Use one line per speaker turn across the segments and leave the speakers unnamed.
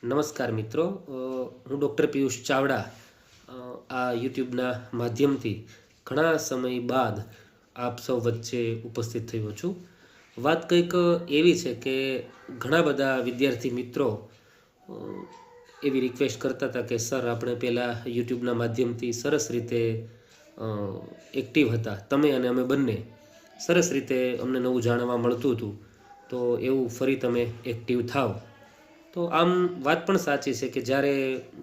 નમસ્કાર મિત્રો, હું ડૉક્ટર પિયુષ ચાવડા આ યુટ્યુબના માધ્યમથી ઘણા સમય બાદ આપ સૌ વચ્ચે ઉપસ્થિત થયો છું. વાત કંઈક એવી છે કે ઘણા બધા વિદ્યાર્થી મિત્રો એવી રિક્વેસ્ટ કરતા હતા કે સર આપણે પહેલાં યુટ્યુબના માધ્યમથી સરસ રીતે એક્ટિવ હતા, તમે અને અમે બંને સરસ રીતે અમને નવું જાણવા મળતું હતું, તો એવું ફરી તમે એક્ટિવ થાવ. તો આમ વાત પણ સાચી છે કે જ્યારે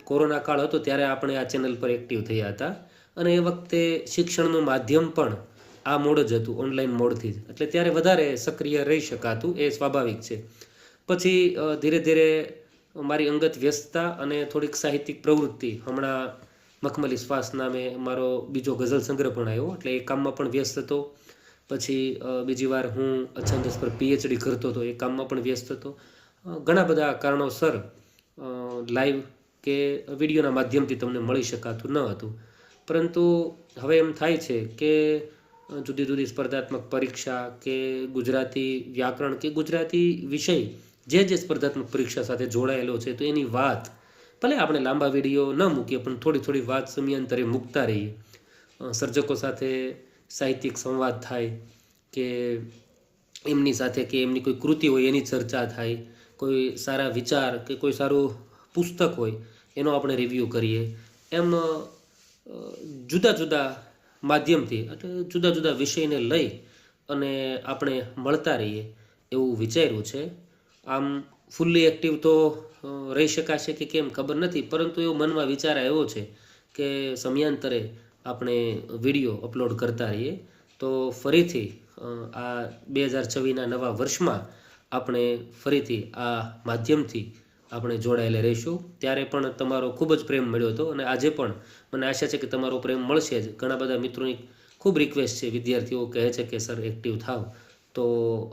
કોરોના કાળ હતો ત્યારે આપણે આ ચેનલ પર એક્ટિવ થયા હતા અને એ વખતે શિક્ષણનું માધ્યમ પણ આ મોડ જ હતું, ઓનલાઈન મોડથી જ, એટલે ત્યારે વધારે સક્રિય રહી શકાતું, એ સ્વાભાવિક છે. પછી ધીરે ધીરે મારી અંગત વ્યસ્તતા અને થોડીક સાહિત્યિક પ્રવૃત્તિ, હમણાં મખમલી શ્વાસ નામે મારો બીજો ગઝલ સંગ્રહ પણ આવ્યો, એટલે એ કામમાં પણ વ્યસ્ત હતો. પછી બીજી વાર હું અછંદસ પર પીએચડી કરતો હતો, એ કામમાં પણ વ્યસ્ત હતો. ઘણા બધા કારણોસર લાઈવ કે વિડીયોના માધ્યમથી તમને મળી શકાતું ન હતું. પરંતુ હવે એમ થાય છે કે જુદી જુદી સ્પર્ધાત્મક પરીક્ષા કે ગુજરાતી વ્યાકરણ કે ગુજરાતી વિષય જે સ્પર્ધાત્મક પરીક્ષા સાથે જોડાયેલો છે, તો એની વાત ભલે આપણે લાંબા વિડીયો ન મૂકીએ પણ થોડી થોડી વાત સમયાંતરે મૂકતા રહીએ. સર્જકો સાથે સાહિત્યિક સંવાદ થાય કે એમની સાથે કે એમની કોઈ કૃતિ હોય એની ચર્ચા થાય, કોઈ સારા વિચાર કે કોઈ સારું પુસ્તક હોય એનો આપણે રિવ્યૂ કરીએ. એમ જુદા જુદા માધ્યમથી એટલે જુદા જુદા વિષયને લઈ અને આપણે મળતા રહીએ એવું વિચાર્યું છે. આમ ફૂલ્લી એક્ટિવ તો રહી શકાશે કે કેમ ખબર નથી, પરંતુ એવો મનમાં વિચાર આવ્યો છે કે સમયાંતરે આપણે વિડીયો અપલોડ કરતા રહીએ તો ફરીથી આ 2026ના નવા વર્ષમાં આપણે ફરીથી આ માધ્યમથી આપણે જોડાયેલા રહીશું. ત્યારે પણ તમારો ખૂબ જ પ્રેમ મળ્યો હતો અને આજે પણ મને આશા છે કે તમારો પ્રેમ મળશે જ. ઘણા બધા મિત્રોની ખૂબ રિક્વેસ્ટ છે, વિદ્યાર્થીઓ કહે છે કે સર એક્ટિવ થાવ, તો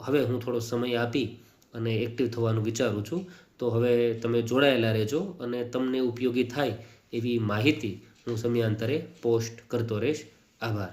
હવે હું થોડો સમય આપી અને એક્ટિવ થવાનું વિચારું છું. તો હવે તમે જોડાયેલા રહેજો અને તમને ઉપયોગી થાય એવી માહિતી હું સમયાંતરે પોસ્ટ કરતો રહીશ. આભાર.